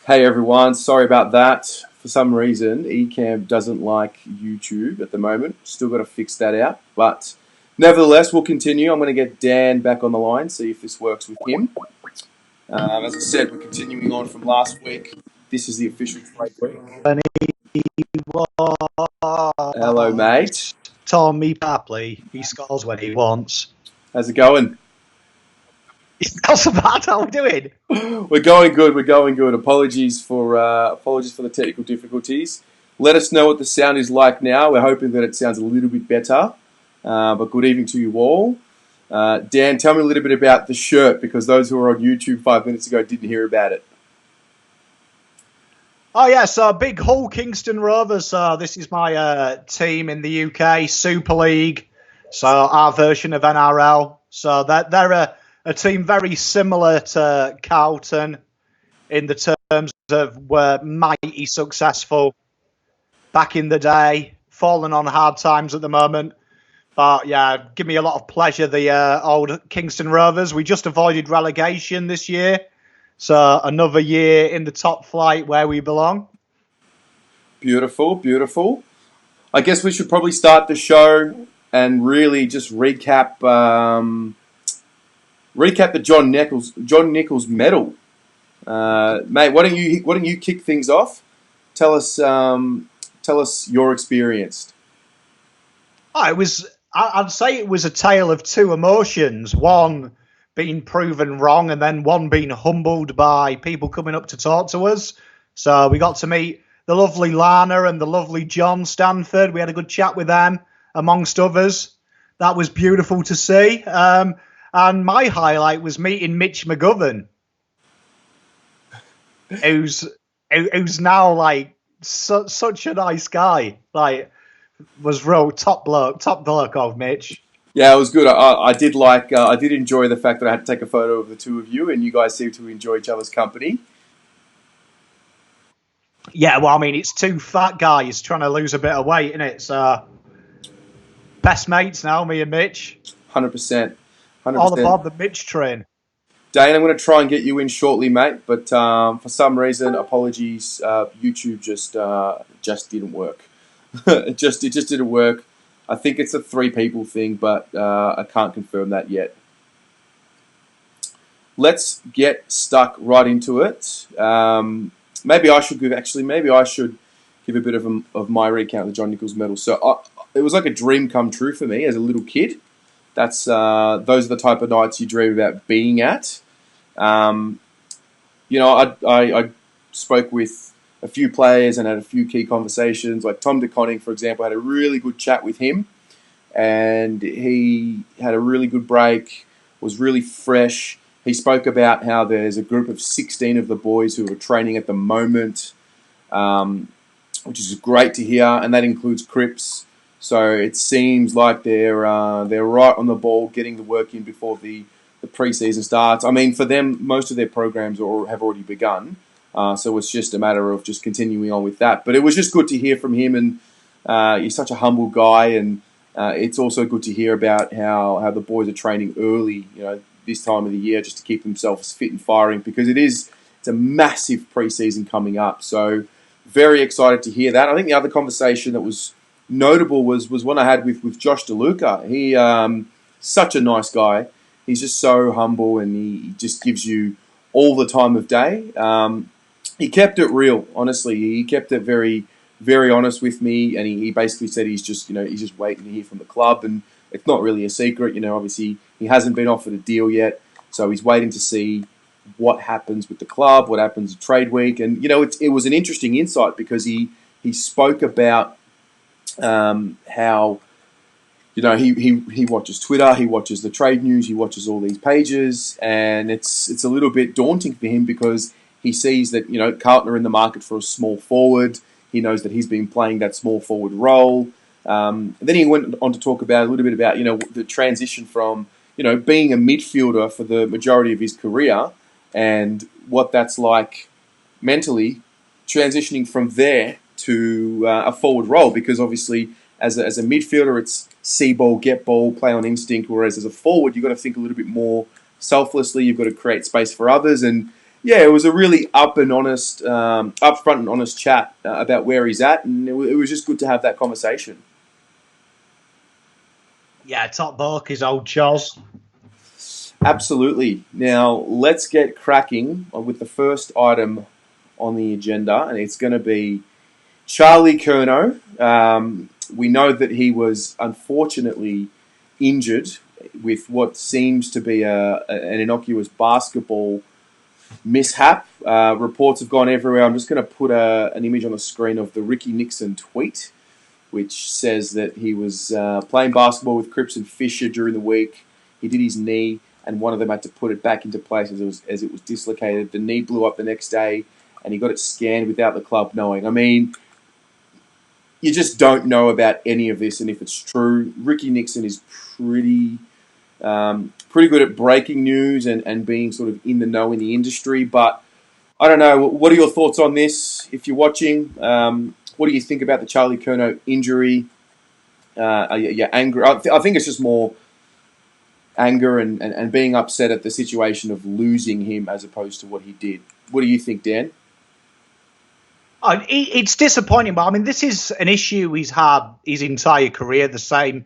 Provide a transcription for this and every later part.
Hey everyone, sorry about that. For some reason, Ecamm doesn't like YouTube at the moment. Still got to fix that out. But nevertheless, we'll continue. I'm going to get Dan back on the line, see if this works with him. As I said, we're continuing on from last week. This is the official trade week. And he Hello, mate. Tommy Papley, he scores when he wants. How's it going? It's not so bad. How are we doing? We're going good. We're going good. Apologies for the technical difficulties. Let us know what the sound is like now. We're hoping that it sounds a little bit better. But good evening to you all. Dan, tell me a little bit about the shirt, because those who were on YouTube 5 minutes ago didn't hear about it. Oh, yeah, so Big Hull Kingston Rovers. This is my team in the UK, Super League. So our version of NRL. So they're a team very similar to Carlton in the terms of were mighty successful back in the day, falling on hard times at the moment. But yeah, give me a lot of pleasure, the old Kingston Rovers. We just avoided relegation this year. So another year in the top flight where we belong. Beautiful, beautiful. I guess we should probably start the show and really just recap the John Nicholls Medal. Mate, why don't you kick things off? Tell us your experience. I'd say it was a tale of two emotions. One being proven wrong, and then one being humbled by people coming up to talk to us. So we got to meet the lovely Lana and the lovely John Stanford. We had a good chat with them, amongst others. That was beautiful to see. And my highlight was meeting Mitch McGovern, who's now like such a nice guy. Like, was real top bloke of Mitch. Yeah, it was good. I did enjoy the fact that I had to take a photo of the two of you, and you guys seem to enjoy each other's company. Yeah, well, I mean, it's two fat guys trying to lose a bit of weight, isn't it? So, best mates now, me and Mitch. 100%. All aboard the Mitch train. Dane, I'm going to try and get you in shortly, mate. But for some reason, apologies, YouTube just didn't work. It just didn't work. I think it's a 3 people thing, but I can't confirm that yet. Let's get stuck right into it. Maybe I should give a bit of my recount of the John Nicholls Medal. So it was like a dream come true for me as a little kid. Those are the type of nights you dream about being at. I spoke with a few players and had a few key conversations. Like Tom DeConning, for example, had a really good chat with him, and he had a really good break. Was really fresh. He spoke about how there's a group of 16 of the boys who are training at the moment, which is great to hear, and that includes Cripps. So it seems like they're right on the ball, getting the work in before the pre-season starts. I mean, for them, most of their programs have already begun, so it's just a matter of just continuing on with that. But it was just good to hear from him, and he's such a humble guy, and it's also good to hear about how the boys are training early, this time of the year, just to keep themselves fit and firing, because it's a massive pre-season coming up. So very excited to hear that. I think the other conversation that was notable was one I had with Josh DeLuca. He such a nice guy. He's just so humble, and he just gives you all the time of day. He kept it real, honestly. He kept it very, very honest with me, and he basically said he's just waiting to hear from the club, and it's not really a secret. Obviously he hasn't been offered a deal yet, so he's waiting to see what happens with the club, what happens at trade week, and it was an interesting insight, because he spoke about how he watches Twitter, he watches the trade news, he watches all these pages, and it's a little bit daunting for him, because he sees that Carlton are in the market for a small forward. He knows that he's been playing that small forward role. Then he went on to talk about a little bit about the transition from being a midfielder for the majority of his career, and what that's like mentally, transitioning from there to a forward role, because obviously as a midfielder it's see ball, get ball, play on instinct, whereas as a forward you've got to think a little bit more selflessly. You've got to create space for others, and Yeah, it was a really upfront and honest chat about where he's at, and it was just good to have that conversation. Yeah, top bulk is old Charles. Absolutely. Now, let's get cracking with the first item on the agenda, and it's going to be Charlie Curnow. We know that he was unfortunately injured with what seems to be an innocuous basketball mishap. Reports have gone everywhere. I'm just going to put an image on the screen of the Ricky Nixon tweet, which says that he was playing basketball with Cripps and Fisher during the week. He did his knee, and one of them had to put it back into place as it was dislocated. The knee blew up the next day, and he got it scanned without the club knowing. I mean, you just don't know about any of this, and if it's true, Ricky Nixon is pretty good at breaking news and being sort of in the know in the industry. But I don't know. What are your thoughts on this? If you're watching, what do you think about the Charlie Curnow injury? Are you angry? I think it's just more anger and being upset at the situation of losing him as opposed to what he did. What do you think, Dan? It's disappointing, but I mean, this is an issue he's had his entire career, the same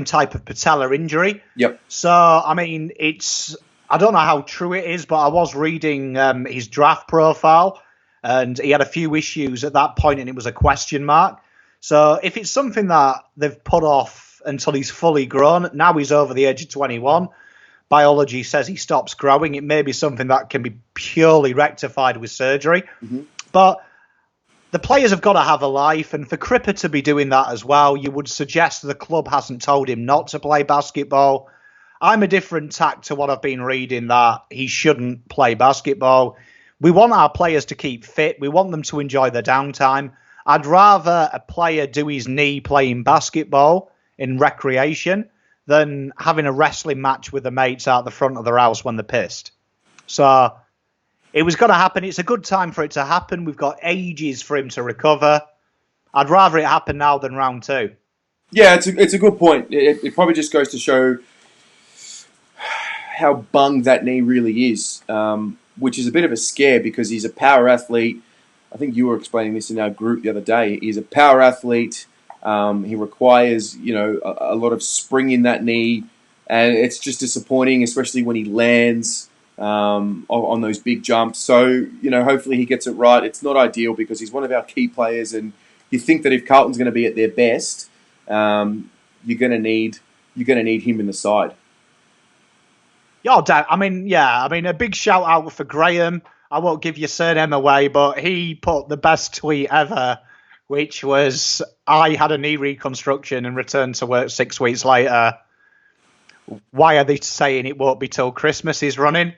type of patella injury. Yep. So, I mean, I don't know how true it is, but I was reading his draft profile, and he had a few issues at that point, and it was a question mark. So if it's something that they've put off until he's fully grown, now he's over the age of 21, biology says he stops growing, it may be something that can be purely rectified with surgery. Mm-hmm. But the players have got to have a life, and for Cripper to be doing that as well, you would suggest the club hasn't told him not to play basketball. I'm a different tack to what I've been reading, that he shouldn't play basketball. We want our players to keep fit. We want them to enjoy their downtime. I'd rather a player do his knee playing basketball in recreation than having a wrestling match with the mates out the front of their house when they're pissed. So it was going to happen. It's a good time for it to happen. We've got ages for him to recover. I'd rather it happen now than round two. Yeah, it's a good point. It probably just goes to show how bunged that knee really is, which is a bit of a scare because he's a power athlete. I think you were explaining this in our group the other day. He's a power athlete. He requires, a lot of spring in that knee, and it's just disappointing, especially when he lands on those big jumps. So, hopefully he gets it right. It's not ideal because he's one of our key players, and you think that if Carlton's going to be at their best, you're going to need him in the side. A big shout out for Graham. I won't give your surname away, but he put the best tweet ever, which was, I had a knee reconstruction and returned to work 6 weeks later. Why are they saying it won't be till Christmas is running?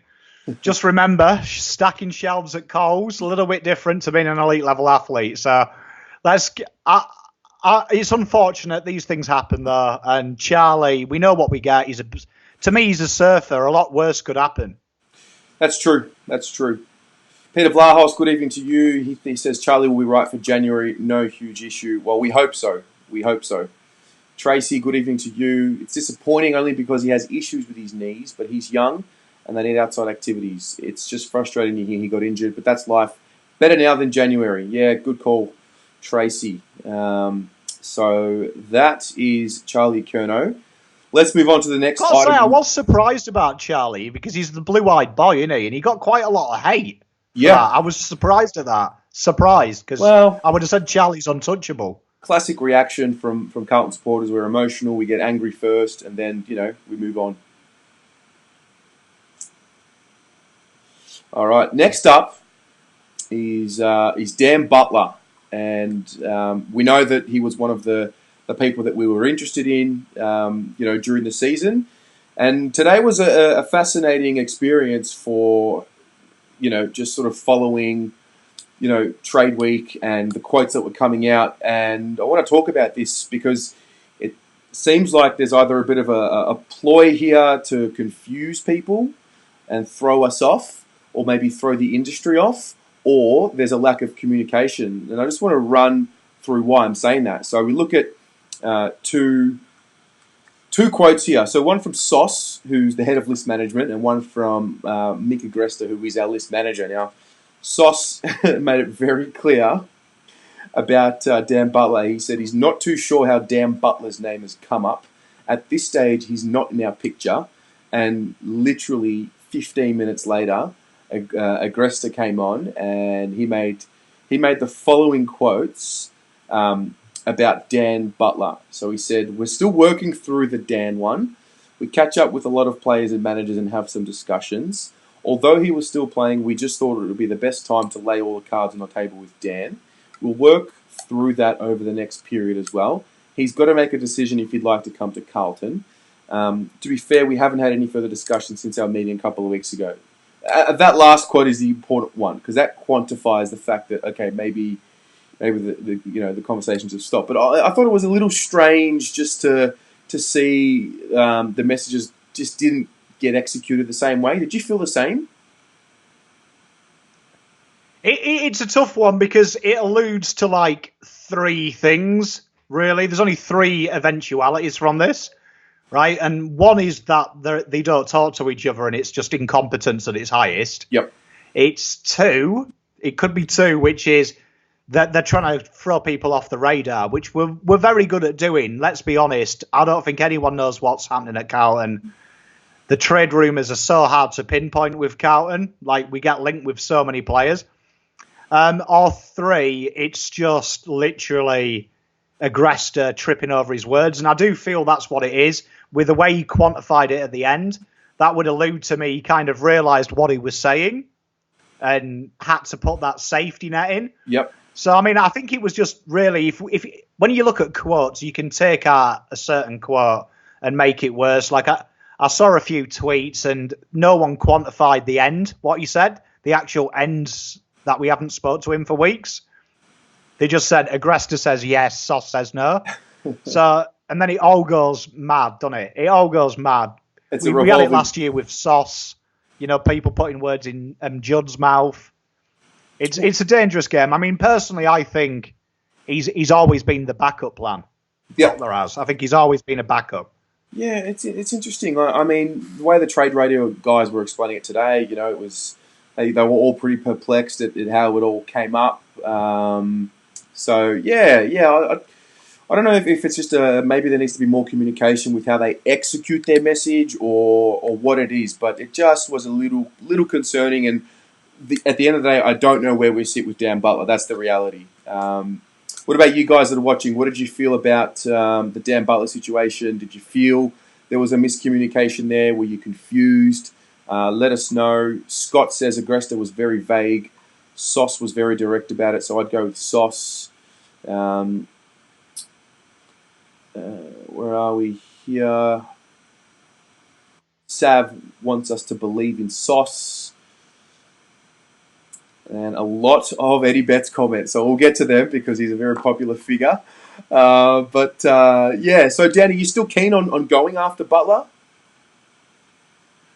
Just remember, stacking shelves at Coles, a little bit different to being an elite level athlete. So it's unfortunate these things happen though. And Charlie, we know what we get. To me, he's a surfer. A lot worse could happen. That's true. Peter Vlahos, good evening to you. He says Charlie will be right for January. No huge issue. Well, we hope so. Tracy, good evening to you. It's disappointing only because he has issues with his knees, but he's young and they need outside activities. It's just frustrating to hear he got injured, but that's life. Better now than January. Yeah, good call, Tracy. So that is Charlie Curnow. Let's move on to the next item. I was surprised about Charlie because he's the blue-eyed boy, isn't he? And he got quite a lot of hate. Yeah. I was surprised at that. Because I would have said Charlie's untouchable. Classic reaction from Carlton supporters. We're emotional. We get angry first, and then, we move on. All right. Next up is Dan Butler. And we know that he was one of the people that we were interested in, during the season. And today was a fascinating experience for, just sort of following, trade week and the quotes that were coming out. And I want to talk about this because it seems like there's either a bit of a ploy here to confuse people and throw us off, or maybe throw the industry off, or there's a lack of communication. And I just want to run through why I'm saying that. So we look at two Two quotes here. So one from SOS, who's the head of list management, and one from Mick Agresta, who is our list manager. Now, SOS made it very clear about Dan Butler. He said he's not too sure how Dan Butler's name has come up. At this stage, he's not in our picture. And literally 15 minutes later, Agresta came on and he made the following quotes about Dan Butler. So he said, "We're still working through the Dan one. We catch up with a lot of players and managers and have some discussions. Although he was still playing, we just thought it would be the best time to lay all the cards on the table with Dan. We'll work through that over the next period as well. He's got to make a decision if he'd like to come to Carlton. To be fair, we haven't had any further discussion since our meeting a couple of weeks ago." That last quote is the important one because that quantifies the fact that, okay, maybe the conversations have stopped. But I thought it was a little strange just to see the messages just didn't get executed the same way. Did you feel the same? It's a tough one because it alludes to like three things, really. There's only three eventualities from this, right? And one is that they don't talk to each other and it's just incompetence at its highest. Yep. It's two. It could be two, which is that they're trying to throw people off the radar, which we're very good at doing. Let's be honest. I don't think anyone knows what's happening at Carlton. The trade rumours are so hard to pinpoint with Carlton. Like, we get linked with so many players. Or three, it's just literally Agresta tripping over his words. And I do feel that's what it is. With the way he quantified it at the end, that would allude to me he kind of realised what he was saying and had to put that safety net in. Yep. So, I mean, I think it was just really, if when you look at quotes, you can take a certain quote and make it worse. Like, I saw a few tweets and no one quantified the end, what he said, the actual ends that we haven't spoke to him for weeks. They just said, Agresta says yes, SOS says no. So, and then it all goes mad, doesn't it? It all goes mad. We had it last year with SOS, people putting words in Judd's mouth. It's a dangerous game. I mean, personally, I think he's always been the backup plan. Yeah. Butler has. I think he's always been a backup. Yeah, it's interesting. I mean, the way the trade radio guys were explaining it today, it was they were all pretty perplexed at how it all came up. So yeah. I don't know if it's just maybe there needs to be more communication with how they execute their message or what it is, but it just was a little concerning. And at the end of the day, I don't know where we sit with Dan Butler. That's the reality. What about you guys that are watching? What did you feel about the Dan Butler situation? Did you feel there was a miscommunication there? Were you confused? Let us know. Scott says Agresta was very vague. SOS was very direct about it, so I'd go with SOS. Where are we here? Sav wants us to believe in SOS. And a lot of Eddie Betts comments. So we'll get to them because he's a very popular figure. So Dan, are you still keen on going after Butler?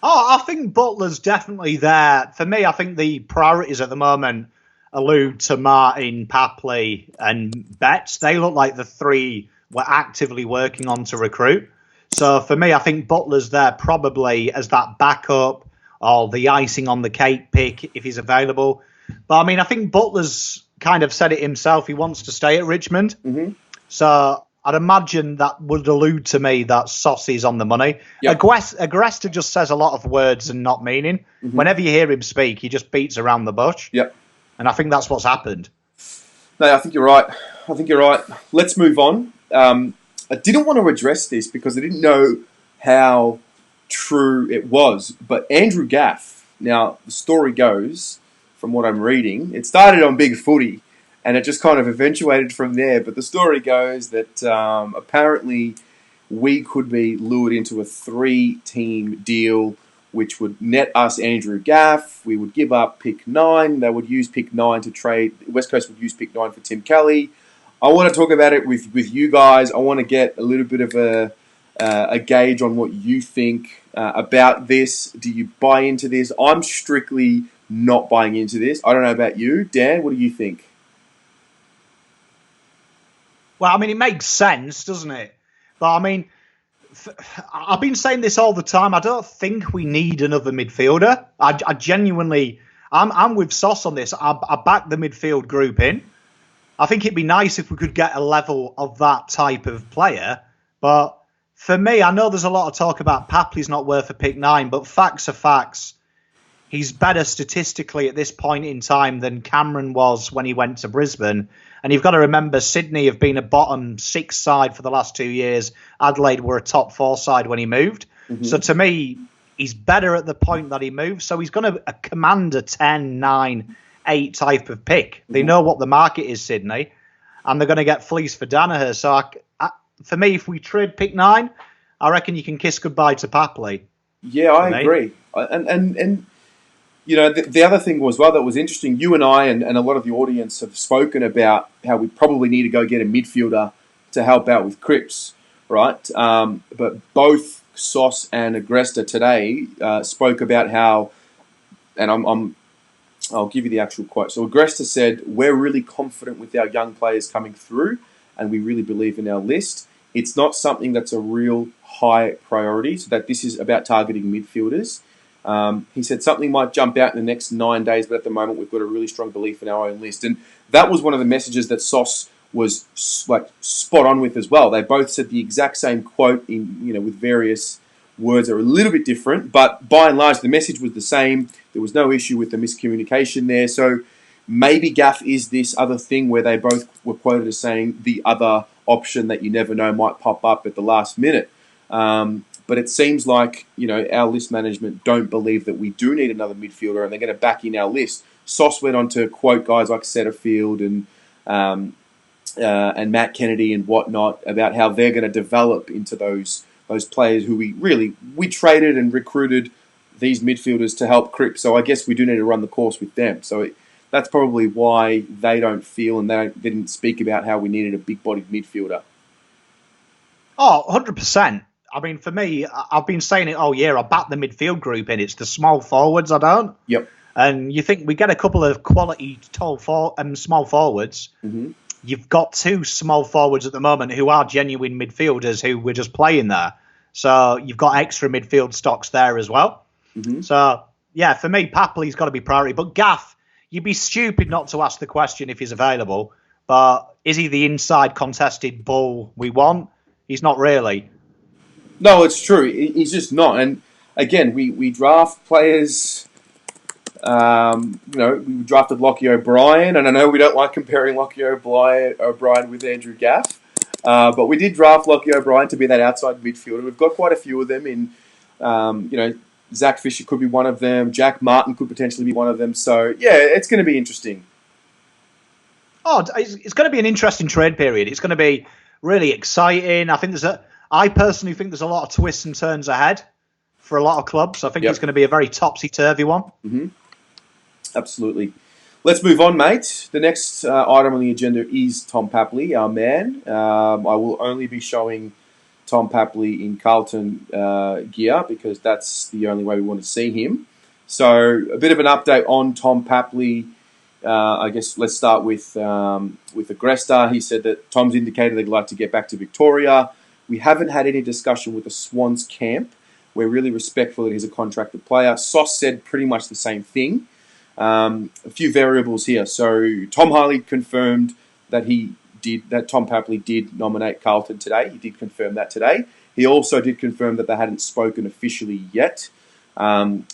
Oh, I think Butler's definitely there. For me, I think the priorities at the moment allude to Martin, Papley and Betts. They look like the three we're actively working on to recruit. So for me, I think Butler's there probably as that backup or the icing on the cake pick if he's available. But I mean, I think Butler's kind of said it himself. He wants to stay at Richmond. Mm-hmm. So I'd imagine that would allude to me that SOS is on the money. Yep. Agresta just says a lot of words and not meaning. Mm-hmm. Whenever you hear him speak, he just beats around the bush. Yep. And I think that's what's happened. No, I think you're right. Let's move on. I didn't want to address this because I didn't know how true it was. But Andrew Gaff, now the story goes, from what I'm reading, it started on Big Footy and it just kind of eventuated from there. But the story goes that apparently we could be lured into a 3-team deal which would net us Andrew Gaff. We would give up pick 9. They would use pick 9 to trade. West Coast would use pick 9 for Tim Kelly. I want to talk about it with you guys. I want to get a little bit of a gauge on what you think about this. Do you buy into this? I'm strictly not buying into this. I don't know about you. Dan, what do you think? Well, I mean, it makes sense, doesn't it? But I mean, I've been saying this all the time. I don't think we need another midfielder. I genuinely, I'm with Sauce on this. I back the midfield group in. I think it'd be nice if we could get a level of that type of player. But for me, I know there's a lot of talk about Papley's not worth a pick 9, but facts are facts. He's better statistically at this point in time than Cameron was when he went to Brisbane. And you've got to remember, Sydney have been a bottom 6 side for the last 2 years. Adelaide were a top 4 side when he moved. Mm-hmm. So to me, he's better at the point that he moved. So he's going to command a 10, 9, 8 type of pick. Mm-hmm. They know what the market is, Sydney, and they're going to get fleeced for Danaher. So for me, if we trade pick 9, I reckon you can kiss goodbye to Papley. Yeah, I agree. And you know, the other thing was, well, that was interesting. You and I and a lot of the audience have spoken about how we probably need to go get a midfielder to help out with Cripps, right? But both Sauce and Agresta today spoke about how, and I'll give you the actual quote. So Agresta said, "We're really confident with our young players coming through, and we really believe in our list. It's not something that's a real high priority, so that this is about targeting midfielders." He said something might jump out in the next 9 days, but at the moment we've got a really strong belief in our own list. And that was one of the messages that Sauce was like spot on with as well. They both said the exact same quote in, you know, with various words that are a little bit different, but by and large the message was the same. There was no issue with the miscommunication there. So maybe Gaff is this other thing where they both were quoted as saying the other option that you never know might pop up at the last minute. But it seems like, you know, our list management don't believe that we do need another midfielder, and they're going to back in our list. Sauce went on to quote guys like Setterfield and Matt Kennedy and whatnot about how they're going to develop into those players who we traded and recruited these midfielders to help Cripps. So I guess we do need to run the course with them. So that's probably why they don't feel and they didn't speak about how we needed a big-bodied midfielder. Oh, 100%. I mean, for me, I've been saying it all year. I back the midfield group in. It's the small forwards I don't. Yep. And you think we get a couple of quality small forwards. Mm-hmm. You've got 2 small forwards at the moment who are genuine midfielders who were just playing there. So you've got extra midfield stocks there as well. Mm-hmm. So, yeah, for me, Papley's got to be priority. But Gaff, you'd be stupid not to ask the question if he's available. But is he the inside contested bull we want? He's not really. No, it's true. He's just not. And again, we draft players. You know, we drafted Lockie O'Brien, and I know we don't like comparing Lockie O'Brien with Andrew Gaff, but we did draft Lockie O'Brien to be that outside midfielder. We've got quite a few of them in. You know, Zach Fisher could be one of them. Jack Martin could potentially be one of them. So yeah, it's going to be interesting. Oh, it's going to be an interesting trade period. It's going to be really exciting. I personally think there's a lot of twists and turns ahead for a lot of clubs. I think It's going to be a very topsy-turvy one. Mm-hmm. Absolutely. Let's move on, mate. The next item on the agenda is Tom Papley, our man. I will only be showing Tom Papley in Carlton gear because that's the only way we want to see him. So a bit of an update on Tom Papley. I guess let's start with Agresta. He said that Tom's indicated they'd like to get back to Victoria. We haven't had any discussion with the Swans camp. We're really respectful that he's a contracted player. Sauce said pretty much the same thing. A few variables here. So Tom Harley confirmed that Tom Papley did nominate Carlton today. He did confirm that today. He also did confirm that they hadn't spoken officially yet,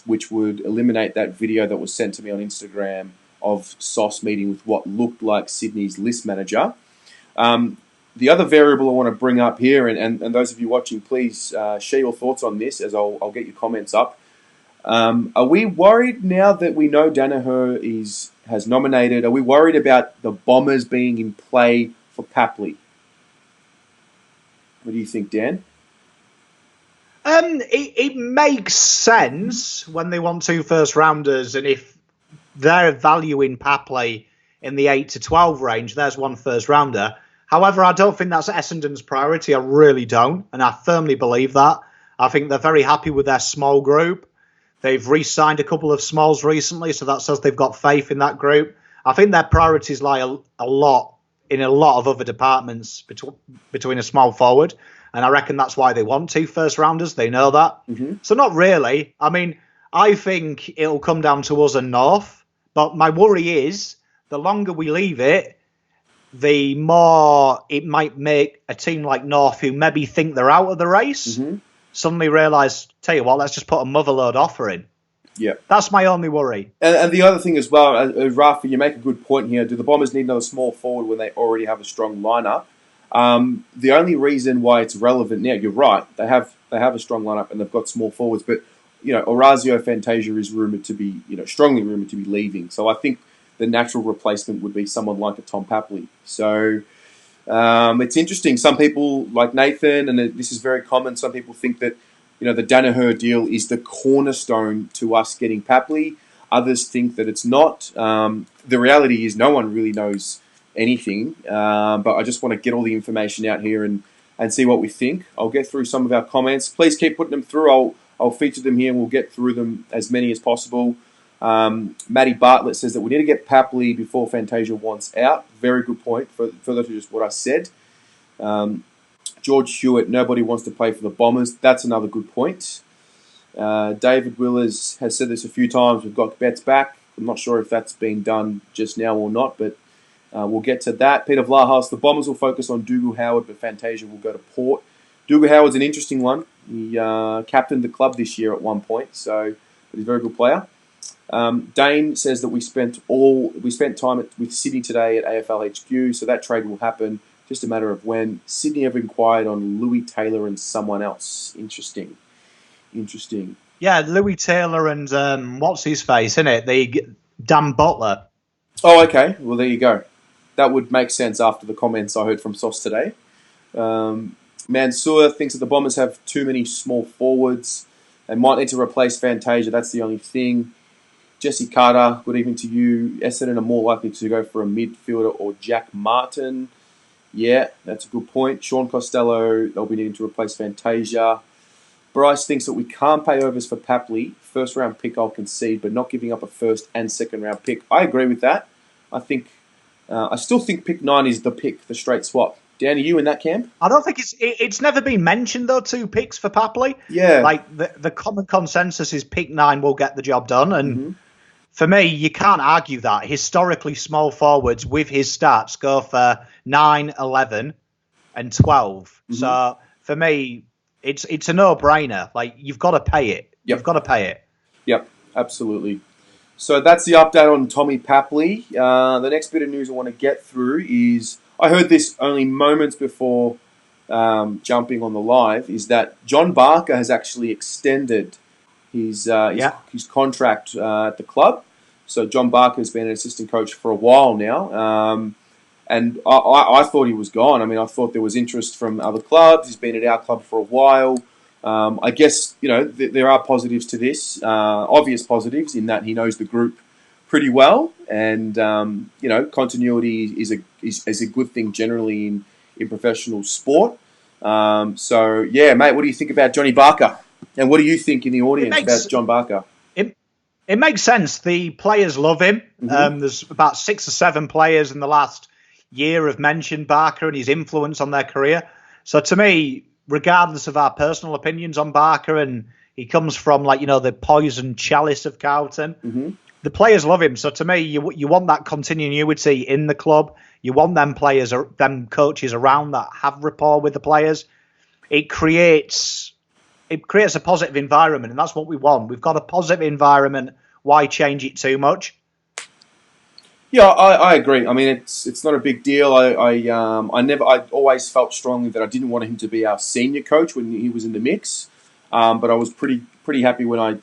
which would eliminate that video that was sent to me on Instagram of Sauce meeting with what looked like Sydney's list manager. The other variable I want to bring up here, and those of you watching, please share your thoughts on this as I'll get your comments up. Are we worried now that we know Danaher has nominated? Are we worried about the Bombers being in play for Papley? What do you think, Dan? It makes sense when they want 2 first-rounders, and if they're valuing Papley in the 8 to 12 range, there's 1 first-rounder. However, I don't think that's Essendon's priority. I really don't, and I firmly believe that. I think they're very happy with their small group. They've re-signed a couple of smalls recently, so that says they've got faith in that group. I think their priorities lie a lot in a lot of other departments between a small forward. And I reckon that's why they want 2 first-rounders. They know that. Mm-hmm. So not really. I mean, I think it'll come down to us and North. But my worry is the longer we leave it, the more it might make a team like North, who maybe think they're out of the race, suddenly realise, tell you what, let's just put a motherload offer in. Yeah. That's my only worry. And the other thing as well, Rafa, you make a good point here. Do the Bombers need another small forward when they already have a strong lineup? The only reason why it's relevant now, you're right, they have a strong lineup and they've got small forwards, but Orazio Fantasia is rumoured to be, strongly rumoured to be leaving. So I think the natural replacement would be someone like a Tom Papley. So it's interesting. Some people, like Nathan, and this is very common, some people think that the Danaher deal is the cornerstone to us getting Papley. Others think that it's not. The reality is no one really knows anything, but I just want to get all the information out here and see what we think. I'll get through some of our comments. Please keep putting them through. I'll feature them here and we'll get through them as many as possible. Matty Bartlett says that we need to get Papley before Fantasia wants out. Very good point, further to just what I said. George Hewitt, nobody wants to play for the Bombers. That's another good point. David Willers has said this a few times. We've got Betts back. I'm not sure if that's been done just now or not, but we'll get to that. Peter Vlahas, the Bombers will focus on Dougal Howard, but Fantasia will go to Port. Dougal Howard's an interesting one. He captained the club this year at one point, so he's a very good player. Dane says that we spent time with Sydney today at AFL HQ, so that trade will happen. Just a matter of when. Sydney have inquired on Louis Taylor and someone else. Interesting. Yeah, Louis Taylor and what's his face, isn't it? The Dan Butler. Oh, okay. Well, there you go. That would make sense after the comments I heard from SOS today. Mansour thinks that the Bombers have too many small forwards. They might need to replace Fantasia. That's the only thing. Jesse Carter, good evening to you. Essendon are more likely to go for a midfielder or Jack Martin. Yeah, that's a good point. Sean Costello, they'll be needing to replace Fantasia. Bryce thinks that we can't pay overs for Papley. First round pick I'll concede, but not giving up a first and second round pick. I agree with that. I still think pick 9 is the pick, the straight swap. Dan, are you in that camp? I don't think it's never been mentioned, though, 2 picks for Papley. Yeah. Like, the common consensus is pick 9 will get the job done. And for me, you can't argue that. Historically, small forwards with his stats go for 9, 11 and 12. So, for me, it's a no-brainer. Like, you've got to pay it. You've got to pay it. Yep, absolutely. So that's the update on Tommy Papley. The next bit of news I want to get through is, I heard this only moments before jumping on the live, is that John Barker has actually extended his contract at the club. So John Barker has been an assistant coach for a while now. And I thought he was gone. I mean, I thought there was interest from other clubs. He's been at our club for a while. I guess, there are positives to this, obvious positives, in that he knows the group pretty well. And, continuity is a good thing generally in professional sport. So, yeah, mate, what do you think about Johnny Barker? And what do you think in the audience about John Barker? It makes sense. The players love him. There's about 6 or 7 players in the last year have mentioned Barker and his influence on their career. So to me, regardless of our personal opinions on Barker, and he comes from the poison chalice of Carlton, the players love him. So to me, you want that continuity in the club. You want them coaches around that have rapport with the players. It creates a positive environment, and that's what we want. We've got a positive environment. Why change it too much? Yeah, I agree. I mean, it's not a big deal. I always felt strongly that I didn't want him to be our senior coach when he was in the mix, but I was pretty happy when I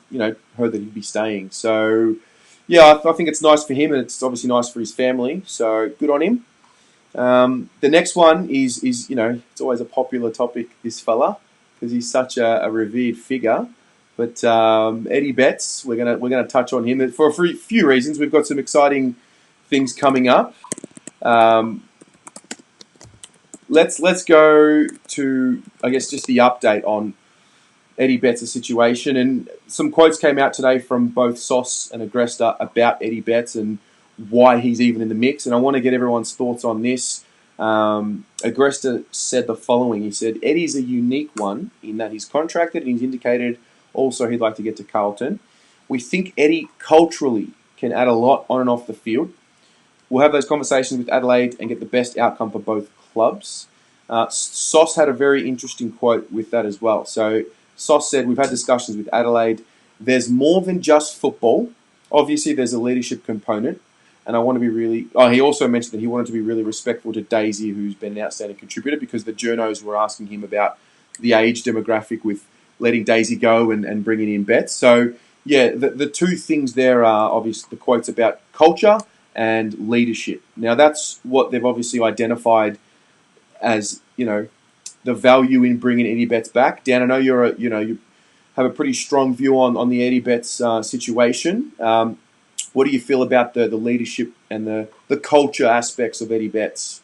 heard that he'd be staying. So yeah, I think it's nice for him, and it's obviously nice for his family. So good on him. The next one is it's always a popular topic, this fella, because he's such a revered figure. But Eddie Betts, we're gonna touch on him for a few reasons. We've got some exciting things coming up. Let's go to, I guess, just the update on Eddie Betts' situation. And some quotes came out today from both SOS and Agresta about Eddie Betts and why he's even in the mix. And I want to get everyone's thoughts on this. Agresta said the following. He said, Eddie's a unique one in that he's contracted and he's indicated also he'd like to get to Carlton. We think Eddie culturally can add a lot on and off the field. We'll have those conversations with Adelaide and get the best outcome for both clubs. SOS had a very interesting quote with that as well. So SOS said, we've had discussions with Adelaide. There's more than just football. Obviously, there's a leadership component. And I want to be really... Oh, he also mentioned that he wanted to be really respectful to Daisy, who's been an outstanding contributor, because the journos were asking him about the age demographic with letting Daisy go and bringing in Betts. So, yeah, the two things there are obviously the quotes about culture and leadership. Now, that's what they've obviously identified as, the value in bringing Eddie Betts back. Dan, I know you have a pretty strong view on the Eddie Betts situation. What do you feel about the leadership and the culture aspects of Eddie Betts?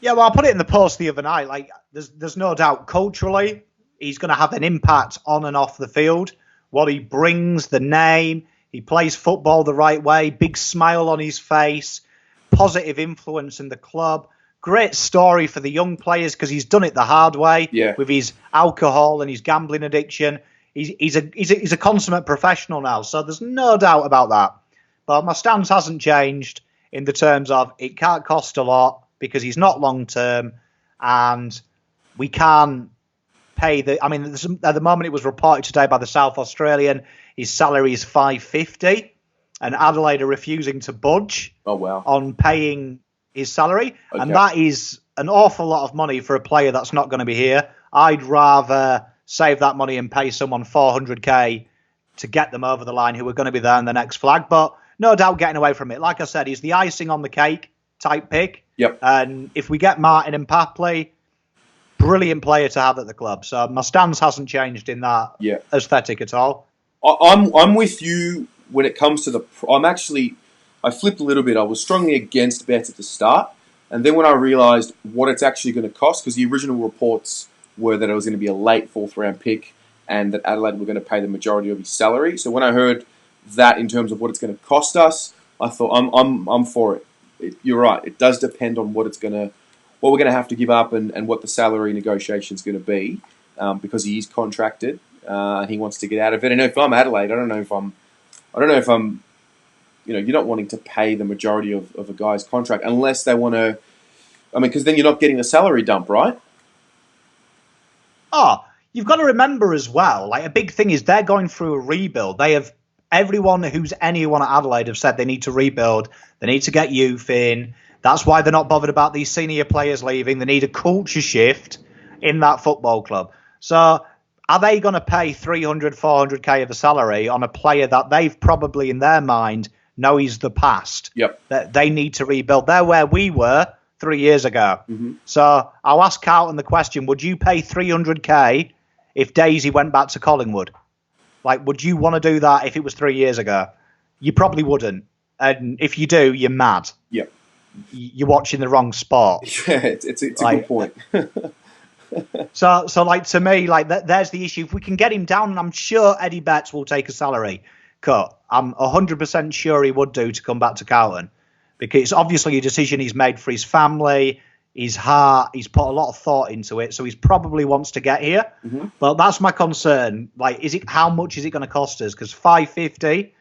Yeah, well, I put it in the post the other night. Like, there's no doubt culturally he's going to have an impact on and off the field. What he brings, the name, he plays football the right way, big smile on his face, positive influence in the club. Great story for the young players because he's done it the hard way with his alcohol and his gambling addiction. He's a consummate professional now, so there's no doubt about that. But my stance hasn't changed in the terms of it can't cost a lot because he's not long term, and we can't pay the. I mean, at the moment it was reported today by the South Australian, his salary is $550, and Adelaide are refusing to budge. Oh wow! On paying his salary, and that is an awful lot of money for a player that's not going to be here. I'd rather save that money and pay someone $400K to get them over the line who are going to be there in the next flag. But no doubt getting away from it. Like I said, he's the icing on the cake type pick. Yep. And if we get Martin and Papley, brilliant player to have at the club. So my stance hasn't changed in that aesthetic at all. I'm with you when it comes to I flipped a little bit. I was strongly against Betts at the start. And then when I realised what it's actually going to cost, because the original reports were that it was going to be a late fourth-round pick and that Adelaide were going to pay the majority of his salary. So when I heard that in terms of what it's going to cost us, I thought I'm for it. You're right. It does depend on what we're going to have to give up and what the salary negotiation is going to be, because he is contracted and he wants to get out of it. And if I'm Adelaide, I don't know if I'm you're not wanting to pay the majority of a guy's contract unless they want to. I mean, because then you're not getting the salary dump, right? Oh, you've got to remember as well, like a big thing is they're going through a rebuild. They have everyone who's anyone at Adelaide have said they need to rebuild. They need to get youth in. That's why they're not bothered about these senior players leaving. They need a culture shift in that football club. So are they going to pay 300, 400K of a salary on a player that they've probably in their mind know he's the past? Yep. That they need to rebuild. They're where we were 3 years ago. Mm-hmm. So I'll ask Carlton the question, would you pay 300K if Daisy went back to Collingwood? Like, would you want to do that if it was 3 years ago? You probably wouldn't. And if you do, you're mad. Yep. You're watching the wrong sport. Yeah, it's a good point. So like to me, like there's the issue. If we can get him down, and I'm sure Eddie Betts will take a salary cut. I'm 100% sure he would do to come back to Carlton, because it's obviously a decision he's made for his family, his heart. He's put a lot of thought into it, so he probably wants to get here. Mm-hmm. But that's my concern. Like, how much is it going to cost us? Because $550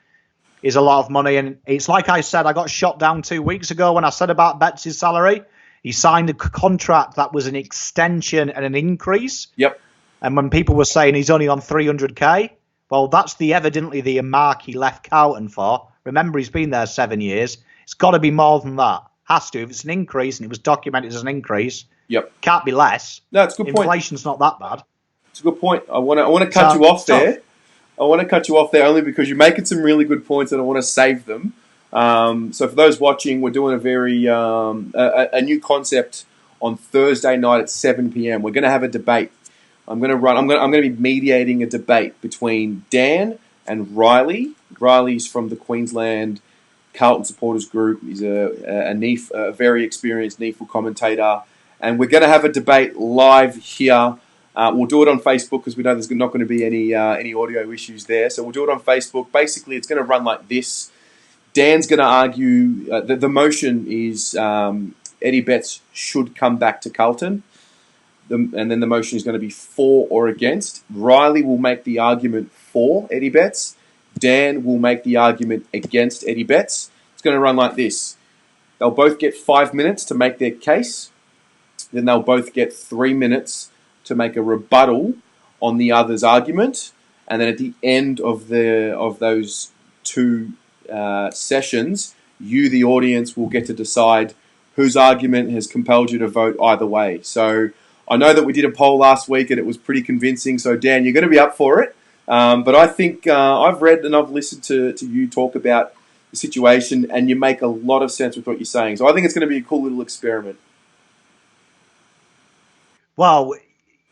is a lot of money, and it's like I said, I got shot down 2 weeks ago when I said about Betts' salary. He signed a contract that was an extension and an increase. Yep. And when people were saying he's only on 300K, well, that's evidently the mark he left Carlton for. Remember, he's been there 7 years. It's got to be more than that. Has to. If it's an increase and it was documented as an increase, can't be less. No, it's a good point. Inflation's not that bad. It's a good point. I want to cut you off there. I want to cut you off there only because you're making some really good points and I want to save them. So for those watching, we're doing a new concept on Thursday night at 7 p.m. We're going to have a debate. I'm going to be mediating a debate between Dan and Riley. Riley's from the Queensland Carlton supporters group. He's a very experienced NEFL commentator, and we're going to have a debate live here. We'll do it on Facebook because we know there's not going to be any audio issues there. So we'll do it on Facebook. Basically, it's going to run like this. Dan's going to argue. The motion is Eddie Betts should come back to Carlton. And then the motion is going to be for or against. Riley will make the argument for Eddie Betts. Dan will make the argument against Eddie Betts. It's going to run like this. They'll both get 5 minutes to make their case. Then they'll both get 3 minutes to make a rebuttal on the other's argument. And then at the end of those two sessions, you, the audience, will get to decide whose argument has compelled you to vote either way. So I know that we did a poll last week and it was pretty convincing. So, Dan, you're going to be up for it. But I think I've read and I've listened to you talk about the situation, and you make a lot of sense with what you're saying. So I think it's going to be a cool little experiment. Well,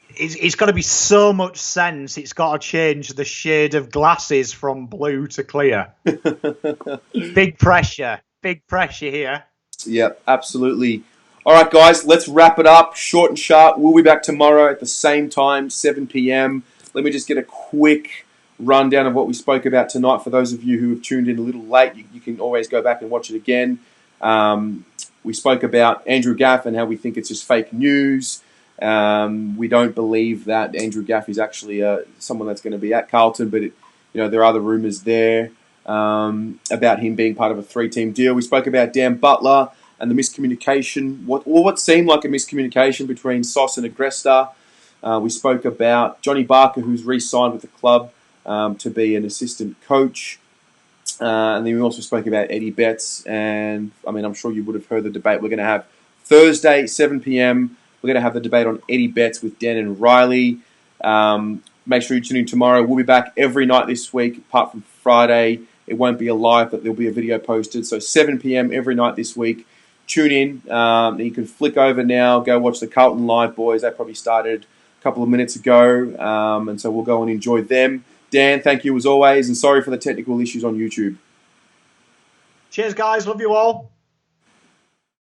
it's got to be so much sense. It's got to change the shade of glasses from blue to clear. Big pressure here. Yep, absolutely. All right, guys, let's wrap it up. Short and sharp. We'll be back tomorrow at the same time, 7 p.m. Let me just get a quick rundown of what we spoke about tonight. For those of you who have tuned in a little late, you can always go back and watch it again. We spoke about Andrew Gaff and how we think it's just fake news. We don't believe that Andrew Gaff is actually someone that's going to be at Carlton, but there are other rumours there about him being part of a 3-team deal. We spoke about Dan Butler and the miscommunication, what seemed like a miscommunication between SOS and Agresta. We spoke about Johnny Barker, who's re-signed with the club to be an assistant coach. And then we also spoke about Eddie Betts. And, I'm sure you would have heard the debate we're going to have Thursday, 7 p.m. We're going to have the debate on Eddie Betts with Dan and Riley. Make sure you tune in tomorrow. We'll be back every night this week, apart from Friday. It won't be a live, but there'll be a video posted. So 7 p.m. every night this week. Tune in. You can flick over now. Go watch the Carlton Live boys. They probably started a couple of minutes ago. And so we'll go and enjoy them. Dan, thank you as always. And sorry for the technical issues on YouTube. Cheers, guys. Love you all.